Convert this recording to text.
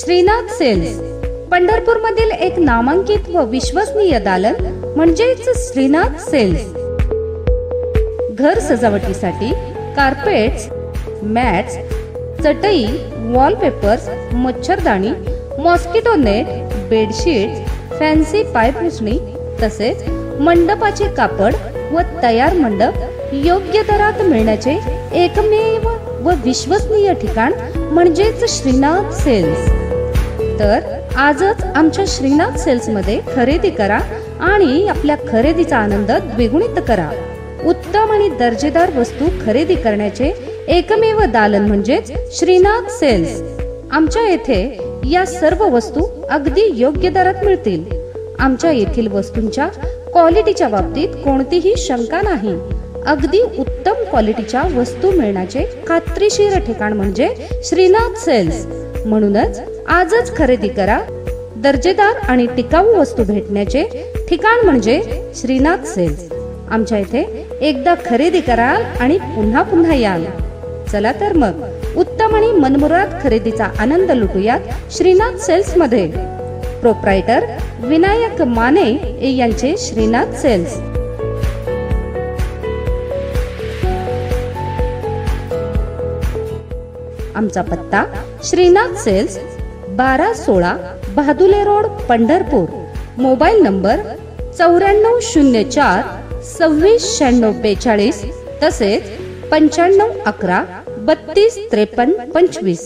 Srinath cells, Pandharpur मधील एक नामांकित व विश्वसनीय दालन म्हणजेच श्रीनाथ सेल्स। घर सजावटीसाठी कार्पेट्स, मॅट्स, चटई, वॉलपेपर्स, मच्छरदाणी, मॉस्किटो नेट, बेडशीट, फॅन्सी पायपुसणी तसेच मंडपाचे कापड व तयार मंडप योग्य दरात मिळण्याचे एकमेव व विश्वसनीय ठिकाण म्हणजेच श्रीनाथ सेल्स। तर आजच आमच्या श्रीनाथ सेल्स मध्ये खरेदी करा आणि आपल्या खरेदीचा आनंद द्विगुणित करा। उत्तम आणि दर्जेदार वस्तू खरेदी करण्याचे एकमेव दालन म्हणजेच श्रीनाथ सेल्स। आमच्या येथे या सर्व वस्तू अगदी योग्य दरात मिळतील। आमच्या येथील वस्तूंच्या क्वालिटीच्या बाबतीत कोणतीही शंका नाही। अगदी उत्तम क्वालिटीच्या वस्तू मिळण्याचे खात्रीशीर ठिकाण म्हणजे श्रीनाथ सेल्स। म्हणूनच आजच खरेदी करा। दर्जेदार आणि टिकाऊ वस्तू भेटण्याचे ठिकाण म्हणजे श्रीनाथ सेल्स। आमच्या इथे एकदा खरेदी कराल आणि पुन्हा पुन्हा याल। चला तर मग उत्तम आणि मनमुराद खरेदीचा आनंद लुटूयात श्रीनाथ सेल्स मध्ये। प्रोप्रायटर विनायक माने यांचे श्रीनाथ सेल्स। आमचा पत्ता Shrinath sales 1216 Bahadule road Pandharpur. Mobile number 9404 269642 तसेच 9511 325325।